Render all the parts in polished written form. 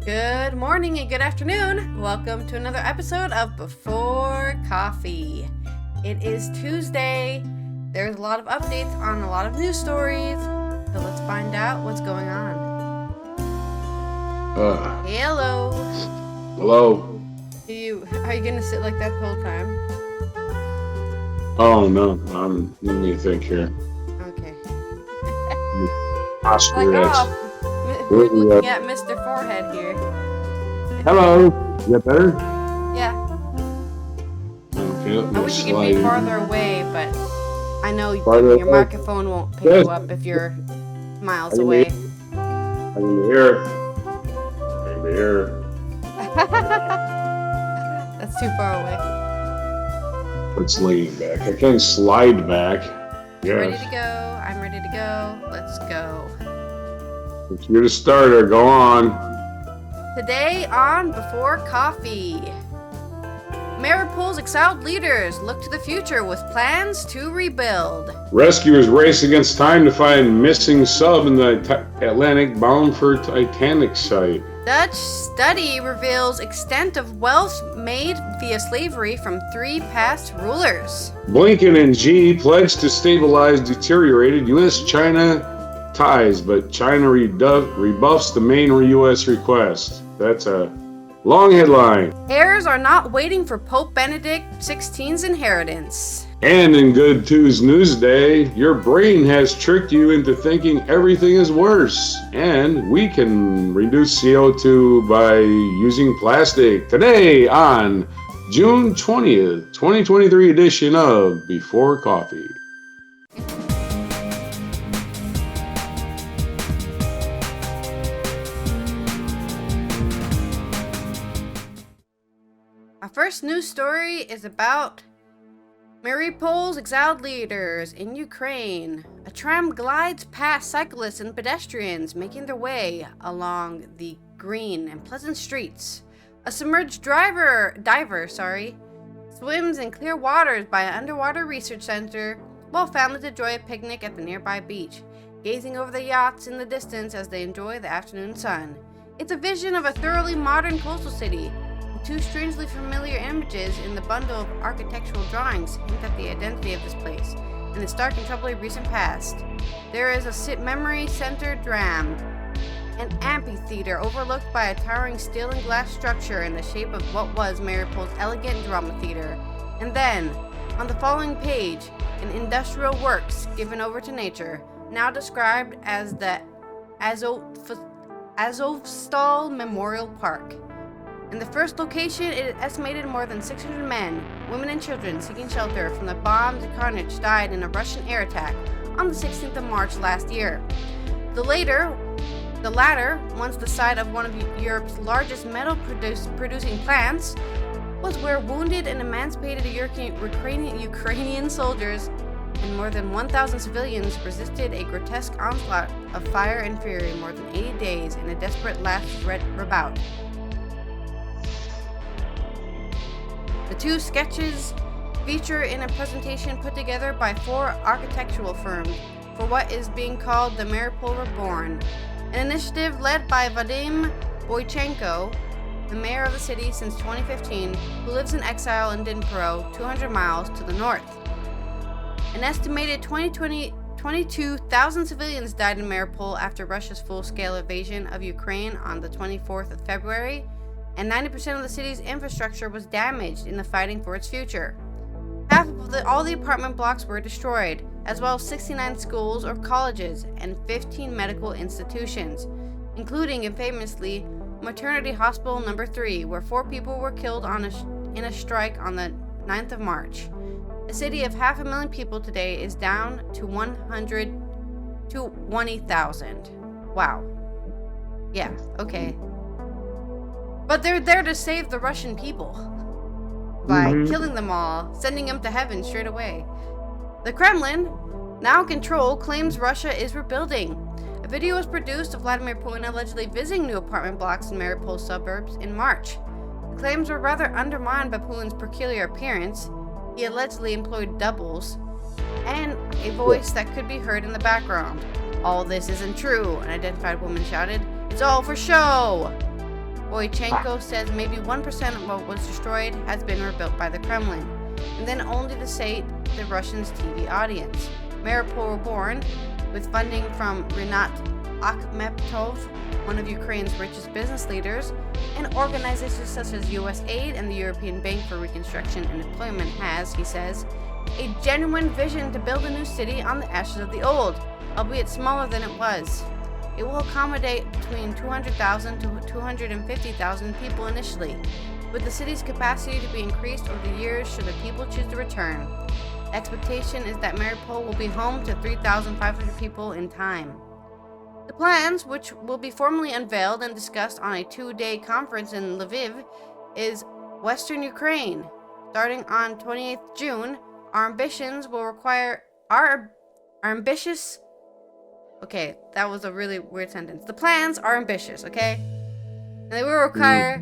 Good morning and good afternoon. Welcome to another episode of Before Coffee. It is Tuesday. There's a lot of updates on a lot of news stories. So let's find out what's going on. Hello. Hello. Are you gonna sit like that the whole time? Oh no, let me think here. Okay. We're looking at Mr. Forehead here. Hello. Is that better? Yeah. Okay. I wish you could be farther away, but I know your microphone won't pick you up if you're miles away. I can hear. That's too far away. Let's lean back. I can slide back. Yes. Ready to go. I'm ready to go. Let's go. If you're the starter, go on. Today on Before Coffee, Mariupol's exiled leaders look to the future with plans to rebuild. Rescuers race against time to find missing sub in the Atlantic bound for Titanic site. Dutch study reveals extent of wealth made via slavery from 3 past rulers. Blinken and Xi pledge to stabilize deteriorated U.S.-China ties, but China rebuffs the main U.S. request. That's a long headline. Heirs are not waiting for Pope Benedict XVI's inheritance. And in Good Tuesday, your brain has tricked you into thinking everything is worse. And we can reduce CO2 by using plastic. Today on June 20th, 2023 edition of Before Coffee. Our first news story is about Mariupol's exiled leaders in Ukraine. A tram glides past cyclists and pedestrians making their way along the green and pleasant streets. A submerged diver swims in clear waters by an underwater research center, while families enjoy a picnic at the nearby beach, gazing over the yachts in the distance as they enjoy the afternoon sun. It's a vision of a thoroughly modern coastal city. 2 strangely familiar images in the bundle of architectural drawings hint at the identity of this place and its dark and troubling recent past. There is a memory-centered dram, an amphitheater overlooked by a towering steel and glass structure in the shape of what was Mariupol's elegant drama theater. And then, on the following page, an industrial works given over to nature, now described as the Azovstal Memorial Park. In the first location, it is estimated more than 600 men, women, and children seeking shelter from the bombs and carnage died in a Russian air attack on the 16th of March last year. The latter, once the site of one of Europe's largest metal producing plants, was where wounded and emancipated Ukrainian soldiers and more than 1,000 civilians resisted a grotesque onslaught of fire and fury more than 80 days in a desperate last bout. The 2 sketches feature in a presentation put together by 4 architectural firms for what is being called the Mariupol Reborn, an initiative led by Vadim Boychenko, the mayor of the city since 2015, who lives in exile in Dnipro, 200 miles to the north. An estimated 22,000 civilians died in Mariupol after Russia's full-scale invasion of Ukraine on the 24th of February, and 90% of the city's infrastructure was damaged in the fighting for its future. Half of all the apartment blocks were destroyed, as well as 69 schools or colleges and 15 medical institutions, including, infamously, Maternity Hospital No. 3, where 4 people were killed in a strike on the 9th of March. A city of 500,000 people today is down to 120,000. Wow. Yeah, okay. But they're there to save the Russian people by killing them all, sending them to heaven straight away. The Kremlin, now in control, claims Russia is rebuilding. A video was produced of Vladimir Putin allegedly visiting new apartment blocks in Mariupol suburbs in March. The claims were rather undermined by Putin's peculiar appearance. He allegedly employed doubles and a voice that could be heard in the background. "All this isn't true," an identified woman shouted. "It's all for show." Boychenko says maybe 1% of what was destroyed has been rebuilt by the Kremlin, and then only to sate the Russians' TV audience. Mariupol Reborn, with funding from Rinat Akhmetov, one of Ukraine's richest business leaders, and organizations such as USAID and the European Bank for Reconstruction and Deployment has, he says, a genuine vision to build a new city on the ashes of the old, albeit smaller than it was. It will accommodate between 200,000 to 250,000 people initially, with the city's capacity to be increased over the years should the people choose to return. The expectation is that Mariupol will be home to 3,500 people in time. The plans, which will be formally unveiled and discussed on a 2-day conference in Lviv, is Western Ukraine. Starting on 28th June, our ambitions will require our ambitious. Okay, that was a really weird sentence. The plans are ambitious, okay? And they will require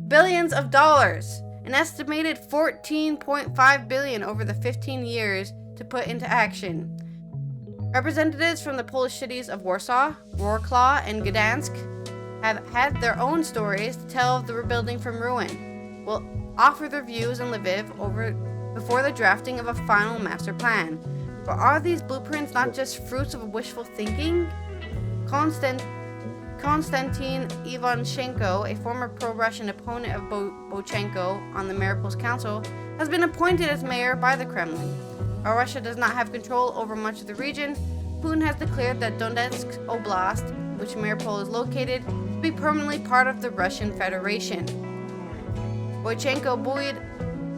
billions of dollars, an estimated $14.5 billion over the 15 years to put into action. Representatives from the Polish cities of Warsaw, Wrocław, and Gdansk have had their own stories to tell of the rebuilding from ruin. Will offer their views in Lviv before the drafting of a final master plan. But are these blueprints not just fruits of wishful thinking? Konstantin Ivanchenko, a former pro-Russian opponent of Bochenko on the Mariupol's council, has been appointed as mayor by the Kremlin. While Russia does not have control over much of the region, Putin has declared that Donetsk Oblast, which Mariupol is located, to be permanently part of the Russian Federation. Bochenko, buoyed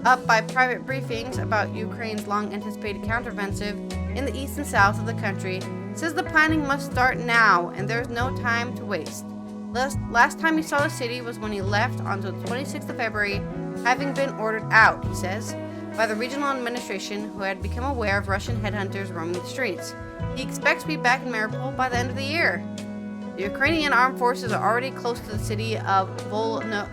up by private briefings about Ukraine's long-anticipated counteroffensive in the east and south of the country, says the planning must start now and there is no time to waste. Last time he saw the city was when he left on the 26th of February, having been ordered out, he says, by the regional administration who had become aware of Russian headhunters roaming the streets. He expects to be back in Mariupol by the end of the year. The Ukrainian armed forces are already close to the city of Volnovakha,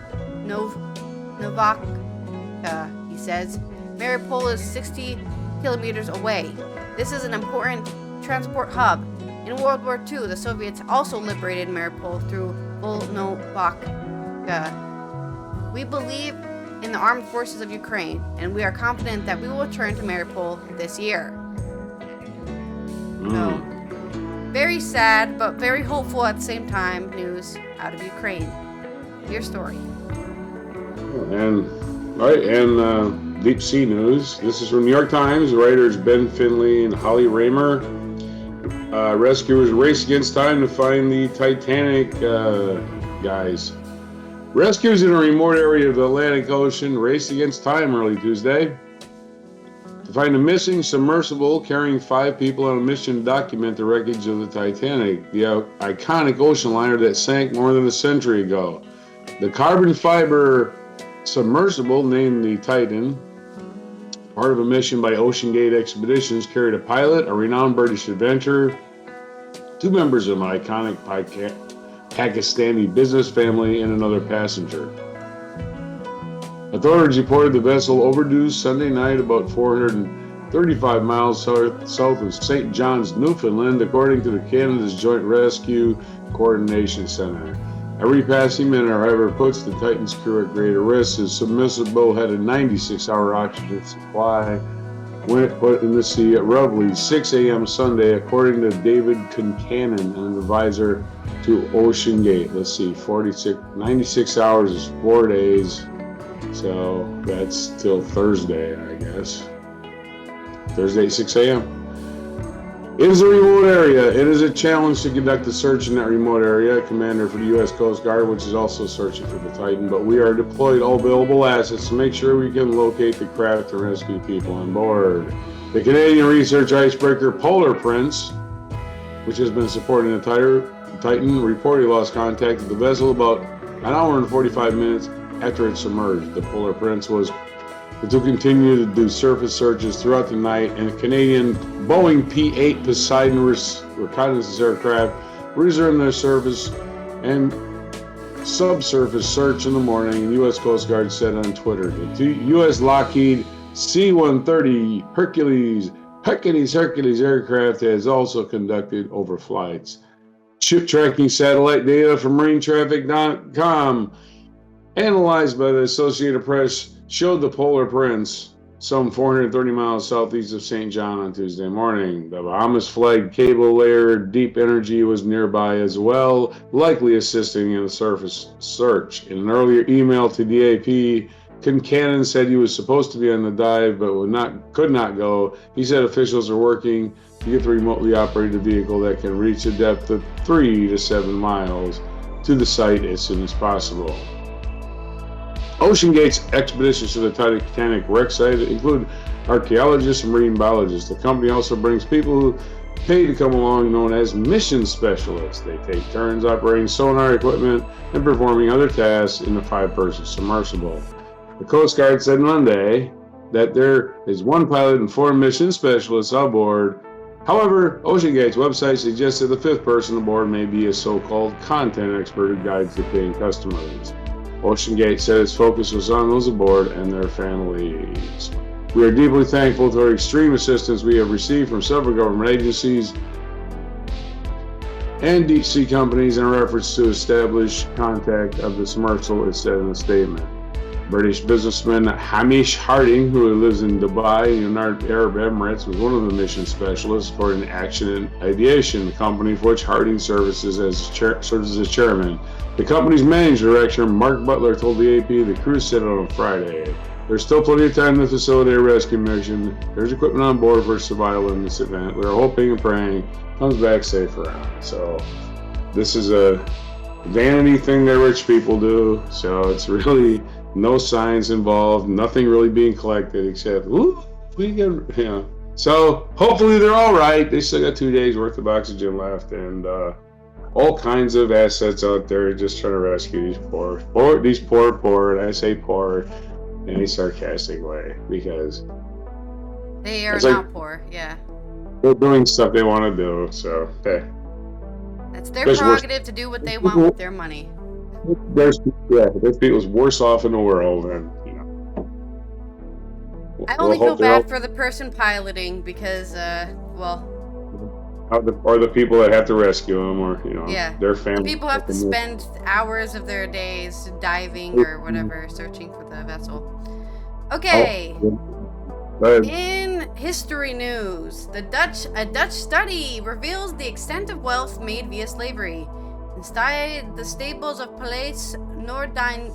he says. Mariupol is 60 kilometers away. This is an important transport hub. In World War II, the Soviets also liberated Mariupol through Volnovakha. We believe in the armed forces of Ukraine, and we are confident that we will return to Mariupol this year. So, very sad, but very hopeful at the same time news out of Ukraine. Your story. And deep sea news. This is from New York Times. Writers Ben Finley and Holly Raymer. Rescuers race against time to find the Titanic guys. Rescuers in a remote area of the Atlantic Ocean raced against time early Tuesday to find a missing submersible carrying 5 people on a mission to document the wreckage of the Titanic, the iconic ocean liner that sank more than a century ago. The carbon fiber submersible, named the Titan, part of a mission by OceanGate Expeditions, carried a pilot, a renowned British adventurer, 2 members of an iconic Pakistani business family, and another passenger. Authorities reported the vessel overdue Sunday night about 435 miles south of St. John's, Newfoundland, according to the Canada's Joint Rescue Coordination Center. Every passing minute, however, puts the Titan's crew at greater risk. The submersible had a 96-hour oxygen supply when it put in the sea at roughly 6 a.m. Sunday, according to David Concannon, an advisor to OceanGate. Let's see, 96 hours is 4 days, so that's till Thursday, I guess. Thursday, 6 a.m. It is a remote area. It is a challenge to conduct a search in that remote area. Commander for the U.S. Coast Guard, which is also searching for the Titan, but we are deployed all available assets to make sure we can locate the craft and rescue people on board. The Canadian research icebreaker Polar Prince, which has been supporting the Titan, reportedly lost contact with the vessel about an hour and 45 minutes after it submerged. The Polar Prince was to continue to do surface searches throughout the night, and the Canadian Boeing P-8 Poseidon reconnaissance aircraft resumed their surface and subsurface search in the morning, and U.S. Coast Guard said on Twitter. The U.S. Lockheed C-130 Hercules aircraft has also conducted overflights. Ship tracking satellite data from marinetraffic.com analyzed by the Associated Press, showed the Polar Prince some 430 miles southeast of St. John on Tuesday morning. The Bahamas flagged cable layer Deep Energy was nearby as well, likely assisting in the surface search. In an earlier email to DAP, Kincannon said he was supposed to be on the dive but could not go. He said officials are working to get the remotely operated vehicle that can reach a depth of 3 to 7 miles to the site as soon as possible. OceanGate's expeditions to the Titanic wreck site include archaeologists and marine biologists. The company also brings people who pay to come along, known as mission specialists. They take turns operating sonar equipment and performing other tasks in the 5-person submersible. The Coast Guard said Monday that there is 1 pilot and 4 mission specialists aboard. However, OceanGate's website suggests that the 5th person aboard may be a so-called content expert who guides the paying customers. OceanGate said its focus was on those aboard and their families. We are deeply thankful for the extreme assistance we have received from several government agencies and deep sea companies in our efforts to establish contact of the submersible, it said in a statement. British businessman Hamish Harding, who lives in Dubai, United Arab Emirates, was one of the mission specialists for an Action in Aviation, the company for which Harding serves as chairman. The company's managing director, Mark Butler, told the AP the crew set out on Friday. There's still plenty of time to facilitate a rescue mission. There's equipment on board for survival in this event. We're hoping and praying it comes back safe around. So this is a vanity thing that rich people do. So it's really no science involved, nothing really being collected except, we get, So hopefully they're all right. They still got 2 days worth of oxygen left, and all kinds of assets out there just trying to rescue these poor, and I say poor in a sarcastic way because they are not poor, yeah. They're doing stuff they want to do, so hey. That's their prerogative to do what they want with their money. There's people's worse off in the world, and I only feel bad for the person piloting because, or the people that have to rescue them, or their family. The people have to spend hours of their days diving or whatever, searching for the vessel. Okay. In history news, a Dutch study reveals the extent of wealth made via slavery. Inside the stables of Paleis Noordeinde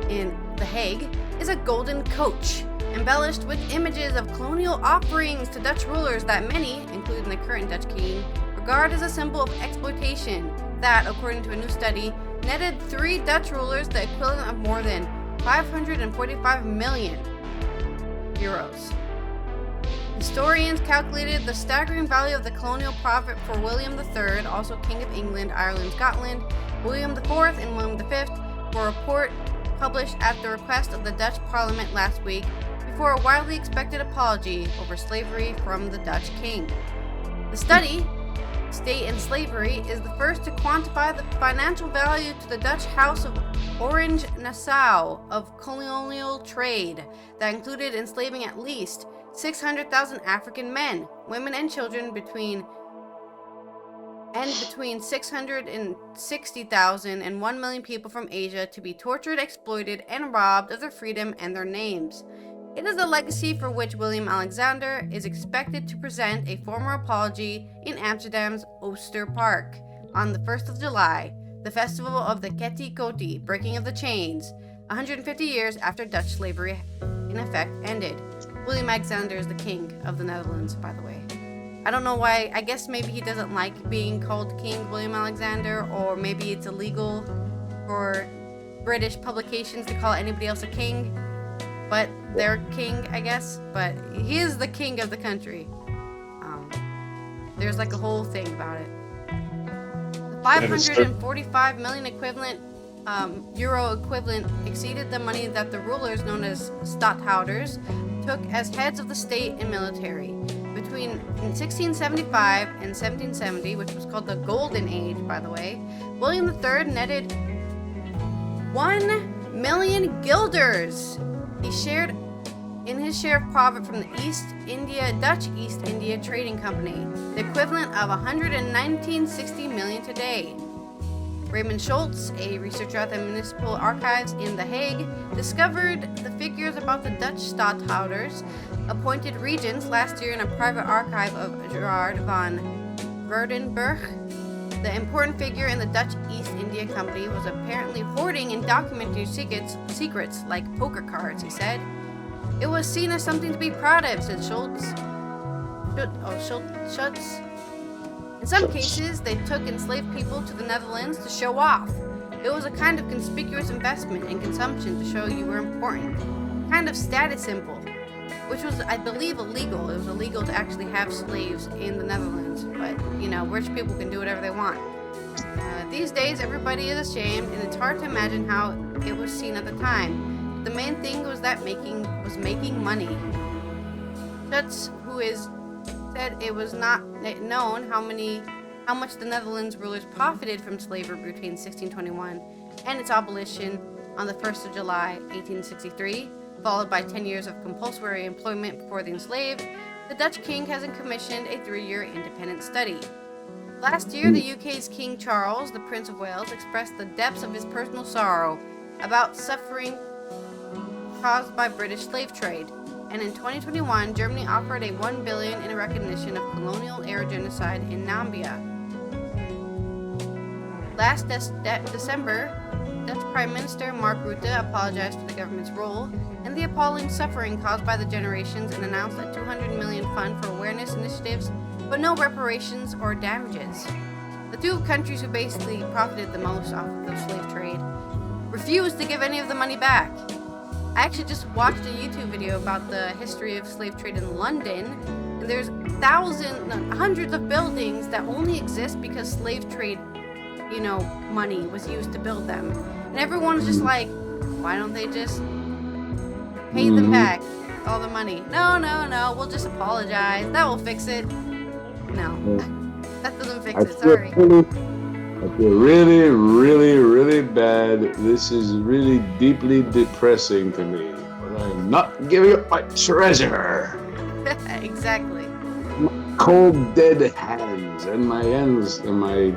in The Hague is a golden coach, embellished with images of colonial offerings to Dutch rulers that many, including the current Dutch king, regard as a symbol of exploitation that, according to a new study, netted 3 Dutch rulers the equivalent of more than 545 million euros. Historians calculated the staggering value of the colonial profit for William III, also King of England, Ireland, Scotland, William IV, and William V, for a report published at the request of the Dutch Parliament last week before a widely expected apology over slavery from the Dutch king. The study, State and Slavery, is the first to quantify the financial value to the Dutch House of Orange-Nassau of colonial trade that included enslaving at least 600,000 African men, women, and children between 660,000 and 1 million people from Asia to be tortured, exploited, and robbed of their freedom and their names. It is a legacy for which William Alexander is expected to present a formal apology in Amsterdam's Oosterpark on the 1st of July, the festival of the Ketty Kotti, breaking of the chains, 150 years after Dutch slavery in effect ended. William Alexander is the king of the Netherlands, by the way. I don't know why. I guess maybe he doesn't like being called King William Alexander, or maybe it's illegal for British publications to call anybody else a king. But they're king, I guess. But he is the king of the country. There's like a whole thing about it. The 545 million equivalent euro equivalent exceeded the money that the rulers, known as stadhouders, took as heads of the state and military. Between 1675 and 1770, which was called the Golden Age, by the way, William III netted 1 million guilders. He shared in his share of profit from the Dutch East India Trading Company, the equivalent of 119.60 million today. Raymond Schultz, a researcher at the Municipal Archives in The Hague, discovered the figures about the Dutch stadhouders, appointed regents last year in a private archive of Gerard van Verdenberg. The important figure in the Dutch East India Company was apparently hoarding and documenting secrets like poker cards, he said. It was seen as something to be proud of, said Schultz. Schultz. In some cases, they took enslaved people to the Netherlands to show off. It was a kind of conspicuous investment in consumption to show you were important. Kind of status symbol, which was, I believe, illegal. It was illegal to actually have slaves in the Netherlands, but, rich people can do whatever they want. These days, everybody is ashamed, and it's hard to imagine how it was seen at the time. The main thing was that making money. Schutz, said it was not known how much the Netherlands rulers profited from slavery between 1621 and its abolition on the 1st of July, 1863, followed by 10 years of compulsory employment for the enslaved. The Dutch king hasn't commissioned a 3-year independent study. Last year, the UK's King Charles, the Prince of Wales, expressed the depths of his personal sorrow about suffering caused by British slave trade. And in 2021, Germany offered a $1 billion in recognition of colonial-era genocide in Namibia. Last December, Dutch Prime Minister Mark Rutte apologized for the government's role in the appalling suffering caused by the generations and announced a $200 million fund for awareness initiatives, but no reparations or damages. The two countries who basically profited the most off of the slave trade refused to give any of the money back. I actually just watched a YouTube video about the history of slave trade in London, and there's hundreds of buildings that only exist because slave trade, money was used to build them. And everyone's just like, why don't they just pay them back all the money? No, we'll just apologize. That will fix it. No, that doesn't fix it, sorry. I feel really, really, really bad. This is really deeply depressing to me. But I'm not giving up my treasure. Exactly. My cold, dead hands, and my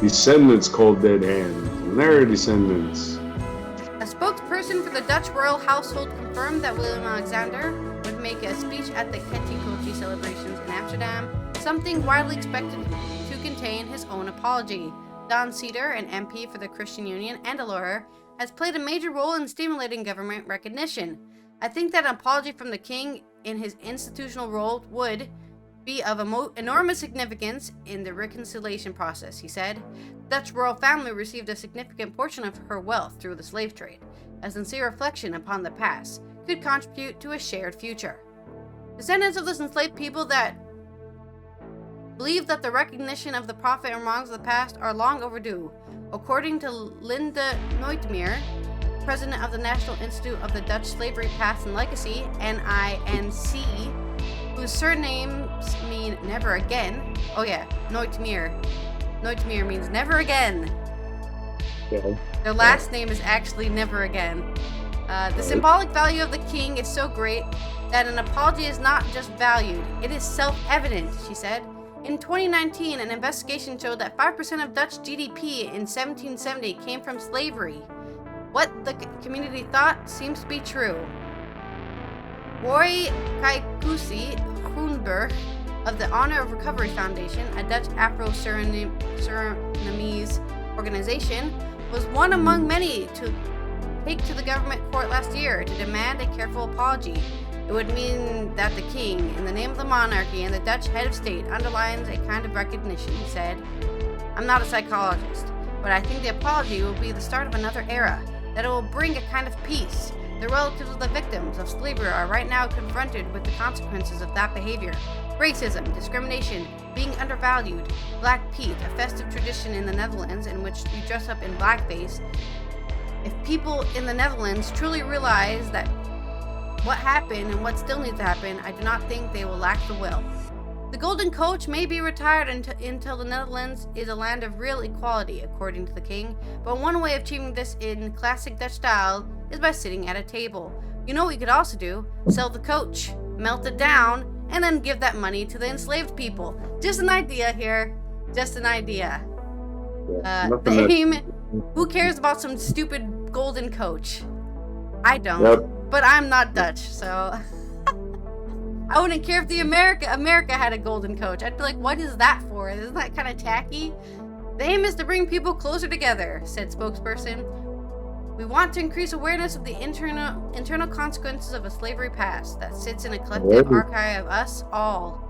descendants' cold, dead hands, and their descendants. A spokesperson for the Dutch royal household confirmed that Willem Alexander would make a speech at the Ketty celebrations in Amsterdam, something widely expected to contain his own apology. Don Cedar, an MP for the Christian Union and a lawyer, has played a major role in stimulating government recognition. I think that an apology from the king in his institutional role would be of enormous significance in the reconciliation process, he said. The Dutch royal family received a significant portion of her wealth through the slave trade. A sincere reflection upon the past could contribute to a shared future. Descendants of the enslaved people that believe that the recognition of the profit and wrongs of the past are long overdue. According to Linda Nooitmeer, president of the National Institute of the Dutch Slavery Past and Legacy, NINC, whose surnames mean never again. Oh yeah, Nooitmeer. Nooitmeer means never again. Okay. Their last name is actually never again. The symbolic value of the king is so great that an apology is not just valued, it is self-evident, she said. In 2019, an investigation showed that 5% of Dutch GDP in 1770 came from slavery. What the community thought seems to be true. Roy Kaikousi Groenberg of the Honor of Recovery Foundation, a Dutch Afro-Surinamese organization, was one among many to take to the government court last year to demand a careful apology. It would mean that the king, in the name of the monarchy and the Dutch head of state, underlines a kind of recognition, he said. I'm not a psychologist, but I think the apology will be the start of another era, that it will bring a kind of peace. The relatives of the victims of slavery are right now confronted with the consequences of that behavior. Racism, discrimination, being undervalued, Black Pete, a festive tradition in the Netherlands in which you dress up in blackface. If people in the Netherlands truly realize that what happened and what still needs to happen, I do not think they will lack the will. The Golden Coach may be retired until the Netherlands is a land of real equality, according to the king, but one way of achieving this in classic Dutch style is by sitting at a table. You know what you could also do? Sell the coach, melt it down, and then give that money to the enslaved people. Just an idea here. Just an idea. Nothing that- Fame. Who cares about some stupid golden coach? I don't. Yep. But I'm not Dutch, so I wouldn't care if the America had a golden coach. I'd be like, what is that for? Isn't that kind of tacky? The aim is to bring people closer together, said spokesperson. We want to increase awareness of the internal consequences of a slavery past that sits in a collective archive of us all.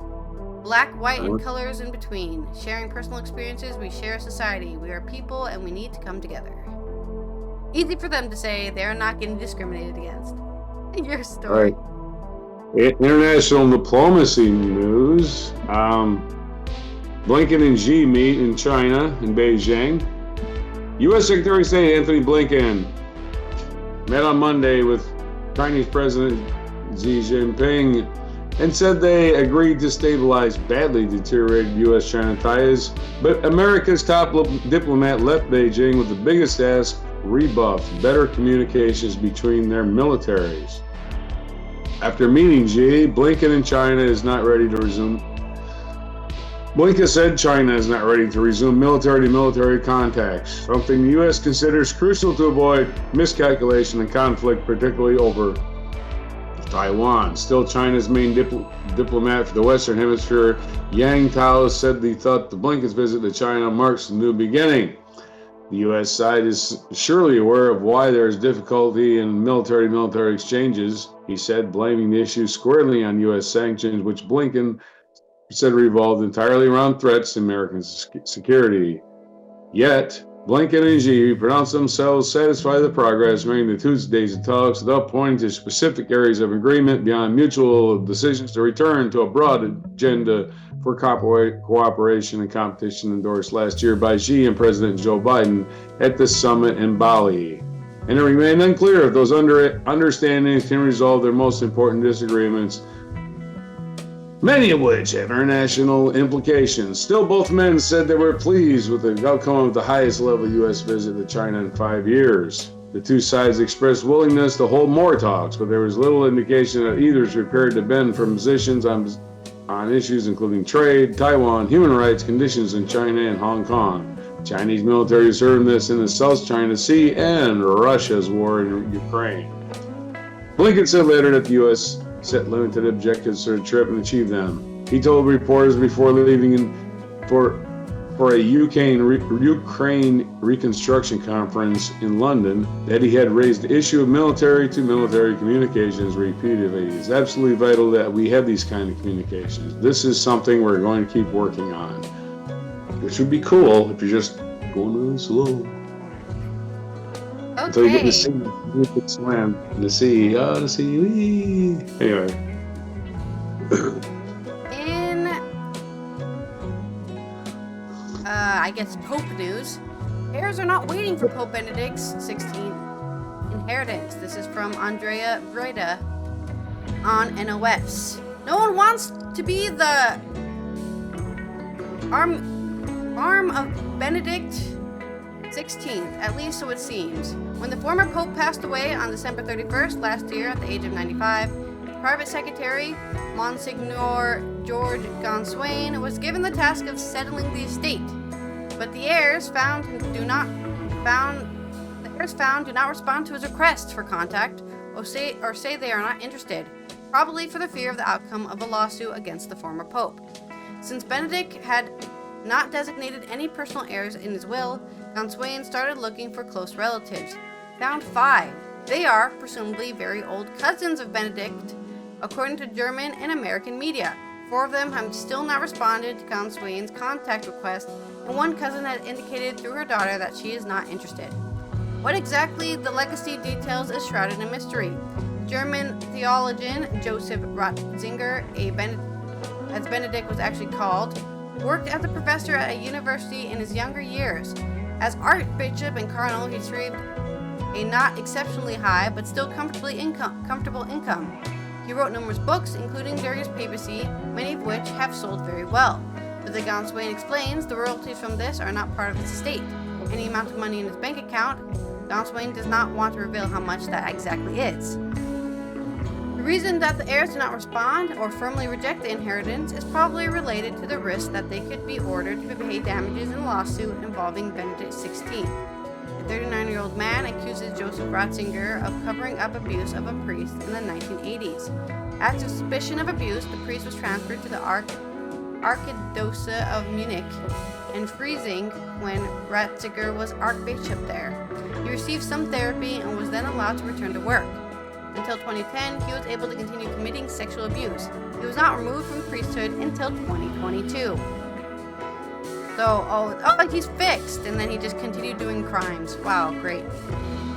Black, white, and colors in between. Sharing personal experiences, we share a society. We are people and we need to come together. Easy for them to say they're not getting discriminated against. Your story. Right. International diplomacy news. Blinken and Xi meet in China, in Beijing. U.S. Secretary of State Anthony Blinken met on Monday with Chinese President Xi Jinping and said they agreed to stabilize badly deteriorated U.S.-China ties, but America's top diplomat left Beijing with the biggest ask: rebuff better communications between their militaries. After meeting Xi, Blinken and China is not ready to resume. Blinken said China is not ready to resume military-to-military contacts, something the U.S. considers crucial to avoid miscalculation and conflict, particularly over Taiwan. Still, China's main diplomat for the Western Hemisphere, Yang Tao, said he thought the Blinken's visit to China marks a new beginning. The U.S. side is surely aware of why there is difficulty in military-to-military exchanges, he said, blaming the issue squarely on U.S. sanctions, which Blinken said revolved entirely around threats to American security. Yet, Blinken and Xi pronounced themselves satisfied with the progress during the 2 days of talks, without pointing to specific areas of agreement beyond mutual decisions to return to a broad agenda for cooperation and competition endorsed last year by Xi and President Joe Biden at the summit in Bali. And it remained unclear if those understandings can resolve their most important disagreements, many of which have international implications. Still, both men said they were pleased with the outcome of the highest level U.S. visit to China in 5 years. The two sides expressed willingness to hold more talks, but there was little indication that either is prepared to bend from positions on issues including trade, Taiwan, human rights, conditions in China and Hong Kong, Chinese military service in the South China Sea, and Russia's war in Ukraine. Blinken said later that the U.S. set limited objectives for the trip and achieved them. He told reporters before leaving for a Ukraine reconstruction conference in London that he had raised the issue of military-to-military communications repeatedly. It's absolutely vital that we have these kind of communications. This is something we're going to keep working on, which would be cool if you're just going really slow. Okay. Until you get to see, you can swim in the sea. Oh, the sea. Wee. Anyway. In, I guess Pope news, heirs are not waiting for Pope Benedict XVI inheritance. This is from Andrea Breda on NOS. No one wants to be the arm of Benedict XVI, at least so it seems. When the former Pope passed away on December 31st last year at the age of 95, Private Secretary Monsignor George Gonswain was given the task of settling the estate. But the heirs found do not respond to his requests for contact or say they are not interested, probably for the fear of the outcome of a lawsuit against the former Pope. Since Benedict had not designated any personal heirs in his will, Gonswain started looking for close relatives. Found 5. They are, presumably, very old cousins of Benedict, according to German and American media. 4 of them have still not responded to Gonswain's contact request, and one cousin has indicated through her daughter that she is not interested. What exactly the legacy details is shrouded in mystery. German theologian Joseph Ratzinger, as Benedict was actually called, worked as a professor at a university in his younger years. As archbishop and cardinal, he received a not exceptionally high, but still comfortable income. He wrote numerous books, including during his papacy, many of which have sold very well. But the Gonswain explains the royalties from this are not part of his estate. Any amount of money in his bank account, Gonswain does not want to reveal how much that exactly is. The reason that the heirs do not respond or firmly reject the inheritance is probably related to the risk that they could be ordered to pay damages in a lawsuit involving Benedict XVI. A 39-year-old man accuses Joseph Ratzinger of covering up abuse of a priest in the 1980s. After suspicion of abuse, the priest was transferred to the Archdiocese of Munich and Freising when Ratzinger was archbishop there. He received some therapy and was then allowed to return to work. Until 2010, he was able to continue committing sexual abuse. He was not removed from priesthood until 2022. So, he's fixed, and then he just continued doing crimes. Wow, great.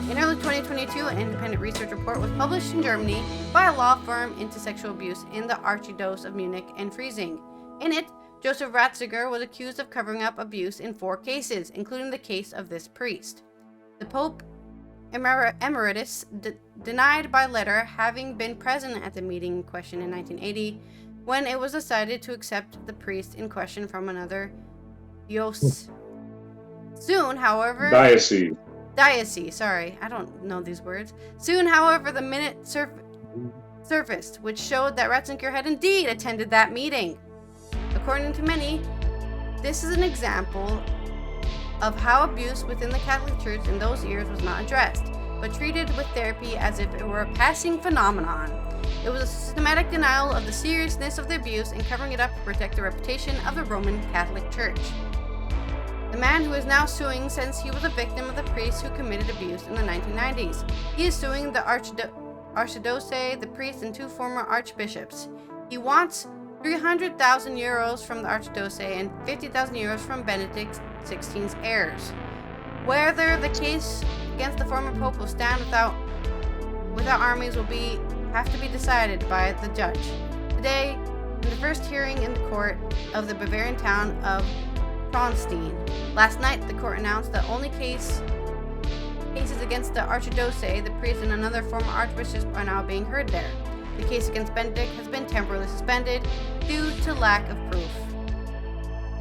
In early 2022, an independent research report was published in Germany by a law firm into sexual abuse in the Archdiocese of Munich and Freising. In it, Joseph Ratzinger was accused of covering up abuse in 4 cases, including the case of this priest. The Pope Emeritus denied by letter having been present at the meeting in question in 1980, when it was decided to accept the priest in question from another diocese. Soon, however... Diocese, sorry, I don't know these words. Soon, however, the minute surfaced, which showed that Ratzinger had indeed attended that meeting. According to many, this is an example of how abuse within the Catholic Church in those years was not addressed, but treated with therapy as if it were a passing phenomenon. It was a systematic denial of the seriousness of the abuse and covering it up to protect the reputation of the Roman Catholic Church. The man who is now suing says he was a victim of the priest who committed abuse in the 1990s. He is suing the Archdiocese, the priest, and 2 former archbishops. He wants 300,000 euros from the Archdiocese and 50,000 euros from Benedict XVI's heirs. Whether the case against the former pope will stand without armies will have to be decided by the judge. Today, in the first hearing in the court of the Bavarian town of Traunstein. Last night, the court announced that only cases against the Archdiocese, the priest, and another former archbishop are now being heard there. The case against Benedict has been temporarily suspended due to lack of proof.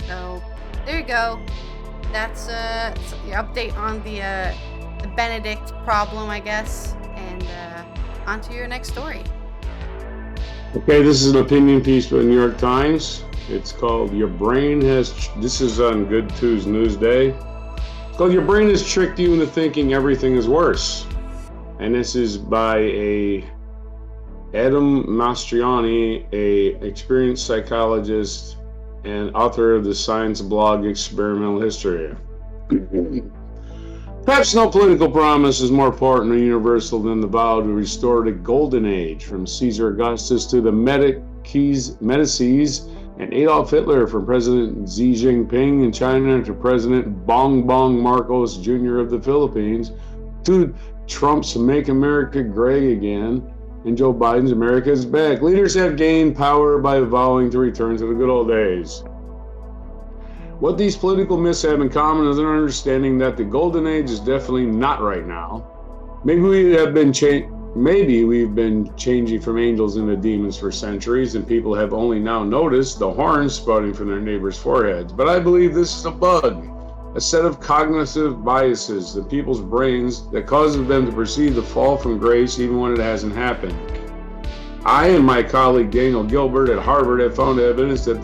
So, there you go. That's your update on the Benedict problem, I guess. And on to your next story. Okay, this is an opinion piece by the New York Times. It's called Your Brain Has... This is on Good Tuesday News Day. It's called Your Brain Has Tricked You into Thinking Everything is Worse. And this is by Adam Mastriani, a experienced psychologist and author of the science blog Experimental History. Perhaps no political promise is more important or universal than the vow to restore the golden age, from Caesar Augustus to the Medicis and Adolf Hitler, from President Xi Jinping in China to President Bong Marcos Jr. of the Philippines, to Trump's Make America Great Again, and Joe Biden's America is Back. Leaders have gained power by vowing to return to the good old days. What these political myths have in common is an understanding that the golden age is definitely not right now. Maybe we've been changing from angels into demons for centuries, and people have only now noticed the horns spouting from their neighbors' foreheads. But I believe this is a bug, a set of cognitive biases in people's brains that causes them to perceive the fall from grace even when it hasn't happened. I and my colleague Daniel Gilbert at Harvard have found evidence for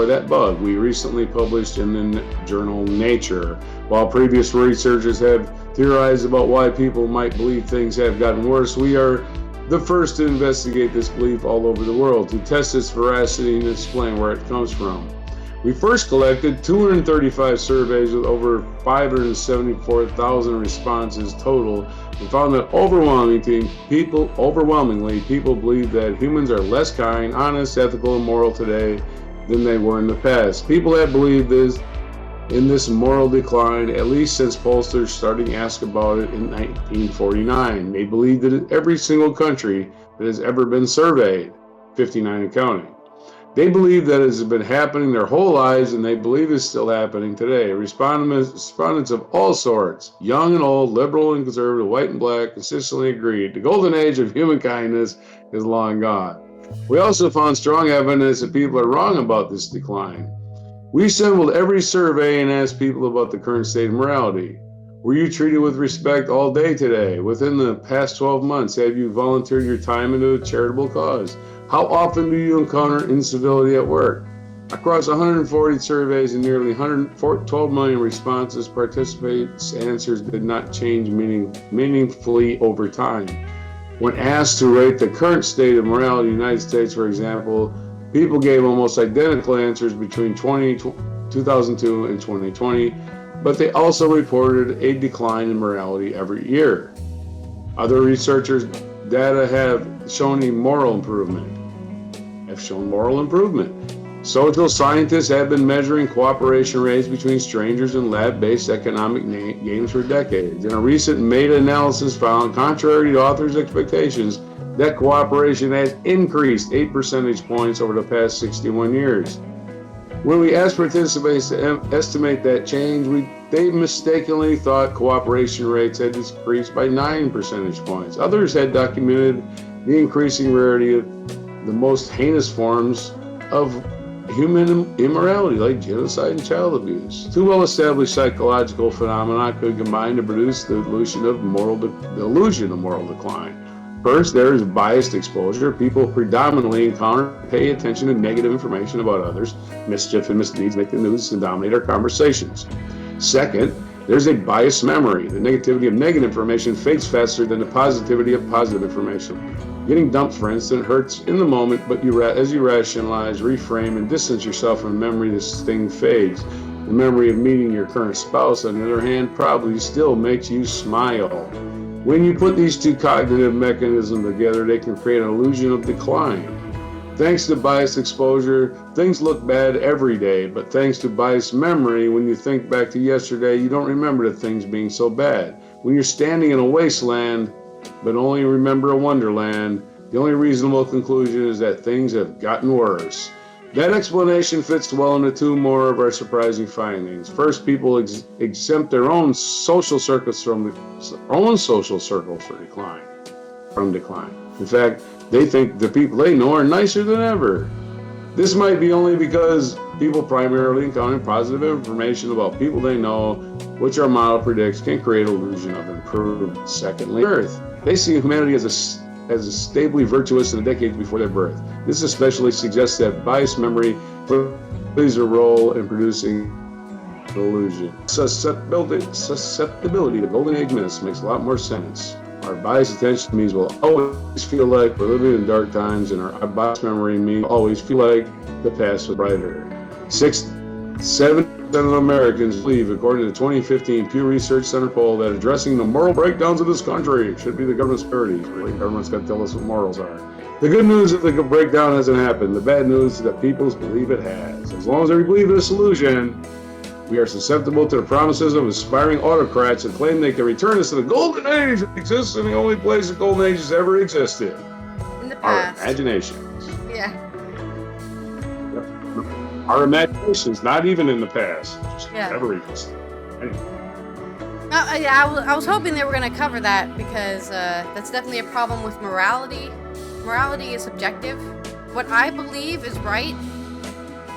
that bug we recently published in the journal Nature. While previous researchers have theorized about why people might believe things have gotten worse, we are the first to investigate this belief all over the world, to test its veracity and explain where it comes from. We first collected 235 surveys with over 574,000 responses total, and found that overwhelmingly people believe that humans are less kind, honest, ethical, and moral today than they were in the past. People have believed in this moral decline at least since pollsters started to ask about it in 1949. They believe that in every single country that has ever been surveyed, 59 and counting. They believe that it has been happening their whole lives, and they believe it's still happening today. Respondents of all sorts, young and old, liberal and conservative, white and black, consistently agreed the golden age of human kindness is long gone. We also found strong evidence that people are wrong about this decline. We assembled every survey and asked people about the current state of morality. Were you treated with respect all day today? Within the past 12 months, have you volunteered your time into a charitable cause? How often do you encounter incivility at work? Across 140 surveys and nearly 12 million responses, participants' answers did not change meaningfully over time. When asked to rate the current state of morality in the United States, for example, people gave almost identical answers between 2002 and 2020, but they also reported a decline in morality every year. Other researchers' data have shown moral improvement. Social scientists have been measuring cooperation rates between strangers in lab-based economic games for decades. And a recent meta-analysis found, contrary to authors' expectations, that cooperation has increased 8 percentage points over the past 61 years. When we asked participants to estimate that change, they mistakenly thought cooperation rates had decreased by 9 percentage points. Others had documented the increasing rarity of the most heinous forms of human immorality, like genocide and child abuse. Two well-established psychological phenomena could combine to produce the illusion of moral decline. First, there is biased exposure. People predominantly pay attention to negative information about others. Mischief and misdeeds make the news and dominate our conversations. Second, there's a biased memory. The negativity of negative information fades faster than the positivity of positive information. Getting dumped, for instance, hurts in the moment, but as you rationalize, reframe, and distance yourself from memory, this thing fades. The memory of meeting your current spouse, on the other hand, probably still makes you smile. When you put these two cognitive mechanisms together, they can create an illusion of decline. Thanks to biased exposure, things look bad every day, but thanks to biased memory, when you think back to yesterday, you don't remember the things being so bad. When you're standing in a wasteland, but only remember a wonderland, the only reasonable conclusion is that things have gotten worse. That explanation fits well into two more of our surprising findings. First, people exempt their own social circles from decline. In fact, they think the people they know are nicer than ever. This might be only because people primarily encounter positive information about people they know, which our model predicts can create an illusion of improved. Secondly, Earth. They see humanity as a stably virtuous in the decades before their birth. This especially suggests that biased memory plays a role in producing an illusion. Susceptibility to golden age myths makes a lot more sense. Our biased attention means we'll always feel like we're living in dark times, and our biased memory means we'll always feel like the past was brighter. 7% of Americans believe, according to the 2015 Pew Research Center poll, that addressing the moral breakdowns of this country should be the government's priority. Really, the government's got to tell us what morals are. The good news is that the breakdown hasn't happened. The bad news is that people believe it has. As long as they believe in this illusion, we are susceptible to the promises of aspiring autocrats that claim they can return us to the golden age that exists in the only place the golden age has ever existed. In the past. Our imaginations. Yeah. Our imaginations, not even in the past, just Yeah. never existed. Anyway. I was hoping they were going to cover that because that's definitely a problem with morality. Morality is subjective. What I believe is right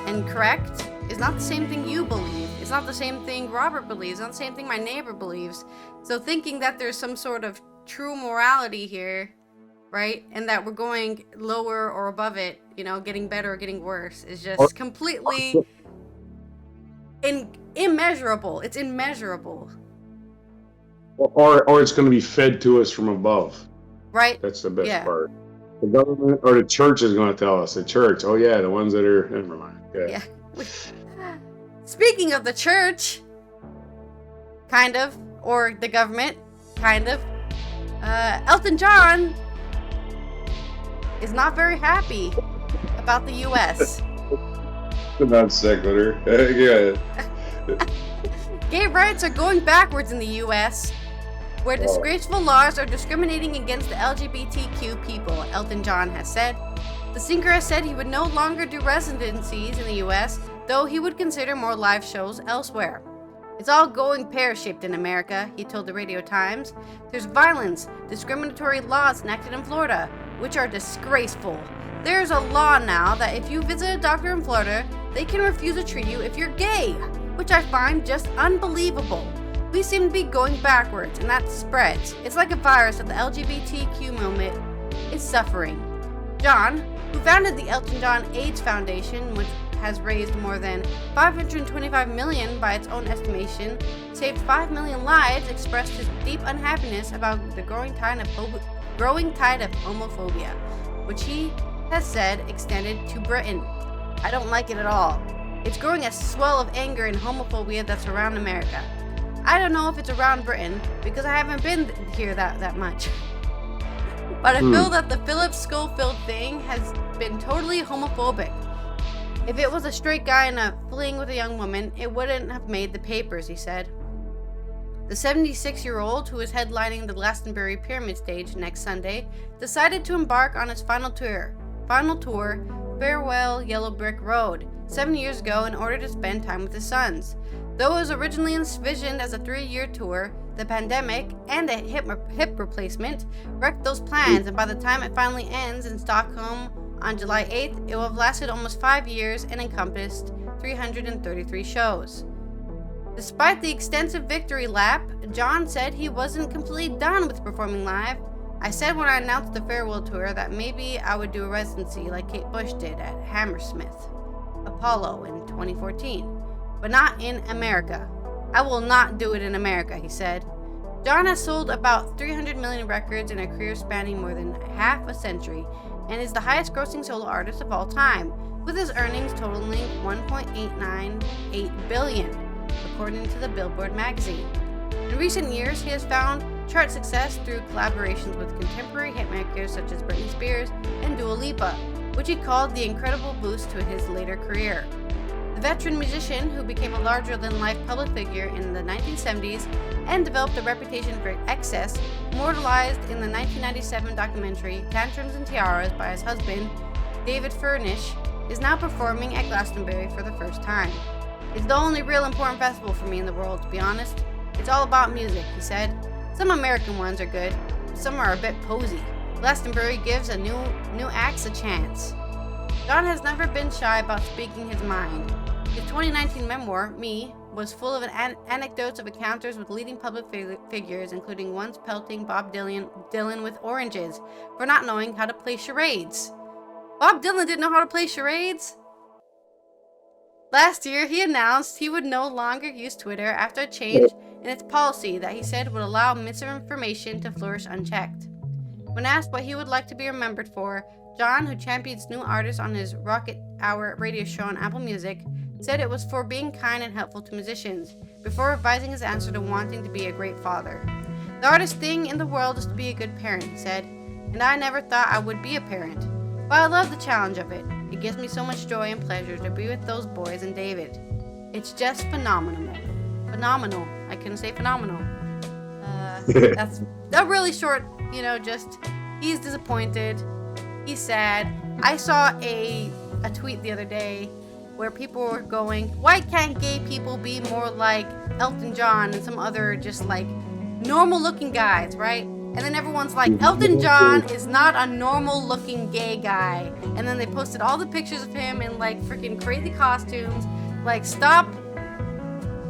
and correct is not the same thing you believe. It's not the same thing Robert believes. It's not the same thing my neighbor believes. So thinking that there's some sort of true morality here, right, and that we're going lower or above it, getting better or getting worse, is just completely immeasurable. It's immeasurable. Or it's going to be fed to us from above. Right? That's the best part. The government or the church is going to tell us. The church, oh yeah, the ones that are, never mind. Yeah. Speaking of the church, kind of, or the government, kind of, Elton John is not very happy about the U.S. Non sequitur. Yeah. Gay rights are going backwards in the U.S., where disgraceful laws are discriminating against the LGBTQ people, Elton John has said. The singer has said he would no longer do residencies in the U.S., though he would consider more live shows elsewhere. It's all going pear-shaped in America, he told the Radio Times. There's violence, discriminatory laws enacted in Florida, which are disgraceful. There's a law now that if you visit a doctor in Florida, they can refuse to treat you if you're gay, which I find just unbelievable. We seem to be going backwards, and that spreads. It's like a virus that the LGBTQ movement is suffering. John, who founded the Elton John AIDS Foundation, which has raised more than $525 million by its own estimation, saved 5 million lives, expressed his deep unhappiness about the growing tide of homophobia, which he has said extended to Britain. I don't like it at all. It's growing a swell of anger and homophobia that's around America. I don't know if it's around Britain, because I haven't been here that much. But I feel that the Philip Schofield thing has been totally homophobic. If it was a straight guy in a fling with a young woman, it wouldn't have made the papers, he said. The 76-year-old, who is headlining the Glastonbury Pyramid Stage next Sunday, decided to embark on his final tour, Farewell Yellow Brick Road, 7 years ago in order to spend time with his sons. Though it was originally envisioned as a 3-year tour, the pandemic and a hip replacement wrecked those plans, and by the time it finally ends in Stockholm on July 8th, it will have lasted almost 5 years and encompassed 333 shows. Despite the extensive victory lap, John said he wasn't completely done with performing live. I said when I announced the farewell tour that maybe I would do a residency like Kate Bush did at Hammersmith Apollo in 2014, but not in America. I will not do it in America, he said. John has sold about 300 million records in a career spanning more than half a century and is the highest grossing solo artist of all time, with his earnings totaling $1.898 billion, according to the Billboard magazine. In recent years, he has found chart success through collaborations with contemporary hitmakers such as Britney Spears and Dua Lipa, which he called the incredible boost to his later career. The veteran musician, who became a larger-than-life public figure in the 1970s and developed a reputation for excess, immortalized in the 1997 documentary Tantrums and Tiaras by his husband, David Furnish, is now performing at Glastonbury for the first time. It's the only real important festival for me in the world, to be honest. It's all about music, he said. Some American ones are good, but some are a bit posy. Glastonbury gives a new acts a chance. John has never been shy about speaking his mind. His 2019 memoir, Me, was full of anecdotes of encounters with leading public figures, including once pelting Bob Dylan with oranges for not knowing how to play charades. Bob Dylan didn't know how to play charades? Last year, he announced he would no longer use Twitter after a change in its policy that he said would allow misinformation to flourish unchecked. When asked what he would like to be remembered for, John, who champions new artists on his Rocket Hour radio show on Apple Music, said it was for being kind and helpful to musicians, before revising his answer to wanting to be a great father. The hardest thing in the world is to be a good parent, he said, and I never thought I would be a parent. But I love the challenge of it. It gives me so much joy and pleasure to be with those boys and David. It's just phenomenal. Phenomenal. I couldn't say phenomenal. That's a really short, just he's disappointed. He's sad. I saw a tweet the other day where people were going, why can't gay people be more like Elton John and some other just like normal looking guys, right? And then everyone's like, Elton John is not a normal looking gay guy. And then they posted all the pictures of him in like freaking crazy costumes. Like, stop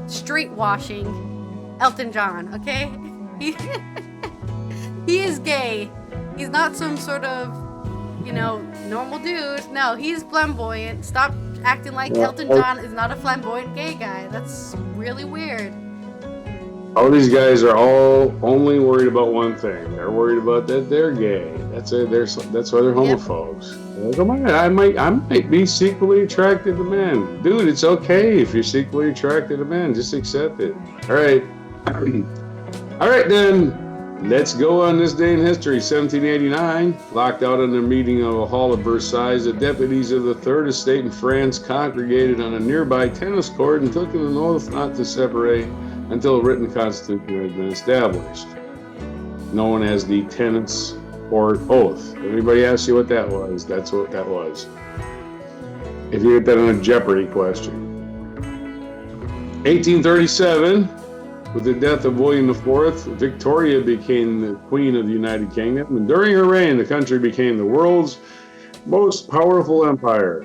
street washing Elton John, okay? He is gay. He's not some sort of, normal dude. No, he's flamboyant. Stop acting like Elton John is not a flamboyant gay guy. That's really weird. All these guys are all only worried about one thing. They're worried about that they're gay. That's it. That's why they're homophobes. Yep. Come on, I might be secretly attracted to men. Dude, it's okay if you're secretly attracted to men. Just accept it. All right. All right, then. Let's go on this day in history. 1789, locked out in a meeting of a hall of Versailles, the deputies of the Third Estate in France congregated on a nearby tennis court and took an oath not to separate until a written constitution had been established, known as the Tennis Court Oath. If anybody asks you what that was, that's what that was. If you get that on a Jeopardy question. 1837, with the death of William IV, Victoria became the Queen of the United Kingdom, and during her reign, the country became the world's most powerful empire.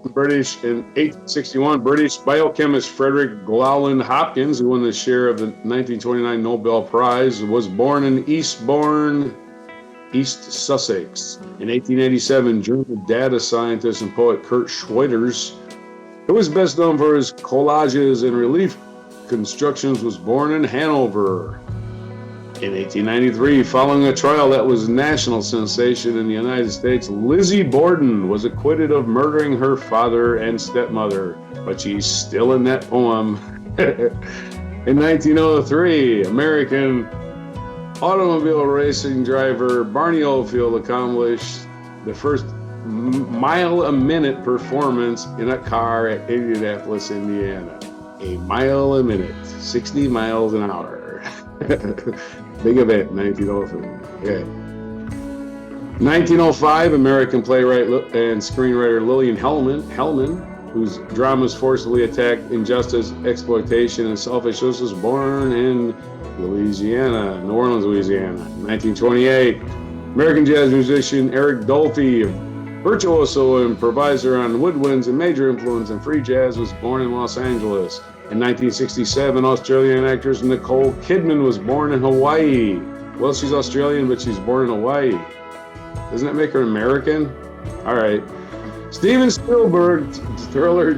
British in 1861, British biochemist Frederick Llewellyn Hopkins, who won the share of the 1929 Nobel Prize, was born in Eastbourne, East Sussex. In 1887, German data scientist and poet Kurt Schwitters, who is best known for his collages and relief constructions, was born in Hanover. In 1893, following a trial that was a national sensation in the United States, Lizzie Borden was acquitted of murdering her father and stepmother, but she's still in that poem. In 1903, American automobile racing driver Barney Oldfield accomplished the first mile-a-minute performance in a car at Indianapolis, Indiana. A mile a minute, 60 miles an hour. Big event, 1903. Okay. 1905, American playwright and screenwriter Lillian Hellman, whose dramas forcibly attack injustice, exploitation, and selfishness, was born in Louisiana, New Orleans, Louisiana. 1928, American jazz musician Eric Dolphy, virtuoso improviser on woodwinds and major influence in free jazz, was born in Los Angeles. In 1967, Australian actress Nicole Kidman was born in Hawaii. Well, she's Australian, but she's born in Hawaii. Doesn't that make her American? All right. Steven Spielberg's thriller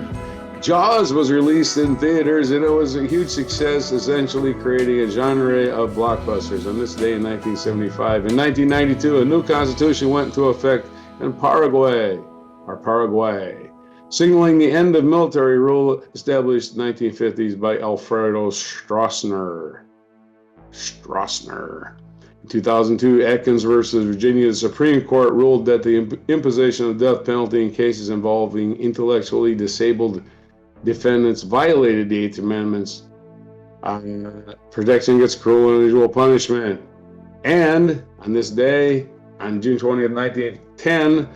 Jaws was released in theaters, and it was a huge success, essentially creating a genre of blockbusters. On this day in 1975, in 1992, a new constitution went into effect in Paraguay, signaling the end of military rule established in the 1950s by Alfredo Stroessner. In 2002, Atkins versus Virginia, the Supreme Court ruled that the imposition of the death penalty in cases involving intellectually disabled defendants violated the Eighth Amendment's protection against cruel and unusual punishment. And on this day, on June 20th, 1910,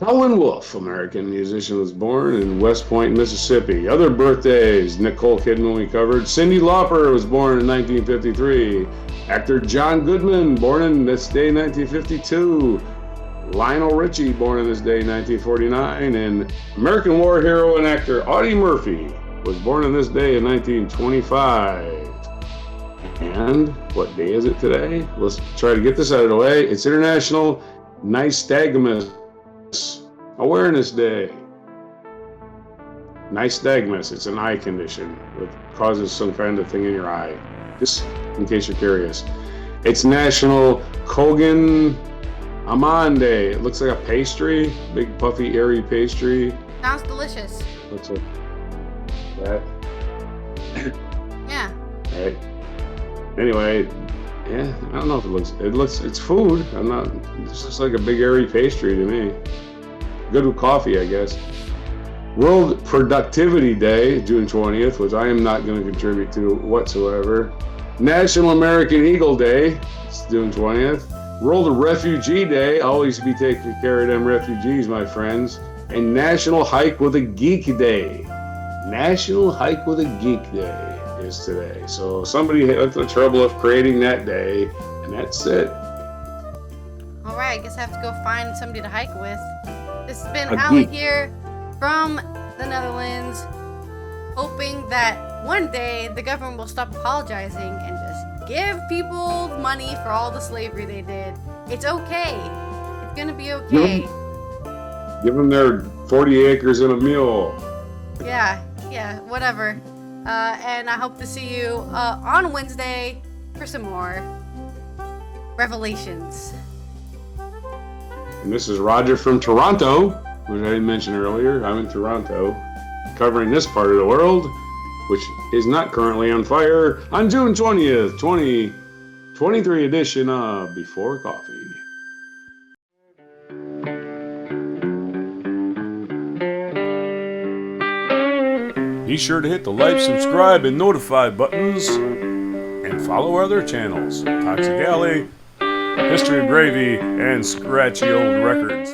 Howlin' Wolf, American musician, was born in West Point, Mississippi. Other birthdays: Nicole Kidman, we covered. Cyndi Lauper was born in 1953. Actor John Goodman, born in this day, 1952. Lionel Richie, born on this day, 1949. And American war hero and actor Audie Murphy was born on this day in 1925. And what day is it today? Let's try to get this out of the way. It's International Nystagmus Awareness Day. Nystagmus, it's an eye condition that causes some kind of thing in your eye. Just in case you're curious. It's National Kogan Aman Day. It looks like a pastry, big puffy airy pastry. Sounds delicious. Looks like that. Yeah. All right. Anyway, yeah, I don't know if it's food. It's just like a big airy pastry to me. Good with coffee, I guess. World Productivity Day, June 20th, which I am not going to contribute to whatsoever. National American Eagle Day, it's June 20th. World Refugee Day, always be taking care of them refugees, my friends. And National Hike with a Geek Day. National Hike with a Geek Day is today. So somebody had the trouble of creating that day, and that's it. All right, I guess I have to go find somebody to hike with. This has been Ally here from the Netherlands, hoping that one day the government will stop apologizing and just give people money for all the slavery they did. It's okay. It's gonna be okay. Give them their 40 acres and a mule. Yeah, whatever. And I hope to see you on Wednesday for some more revelations. And this is Roger from Toronto, which I didn't mention earlier. I'm in Toronto, covering this part of the world, which is not currently on fire, on June 20th, 2023 edition of Before Coffee. Be sure to hit the like, subscribe, and notify buttons, and follow our other channels, Toxic Alley, History of Gravy, and Scratchy Old Records.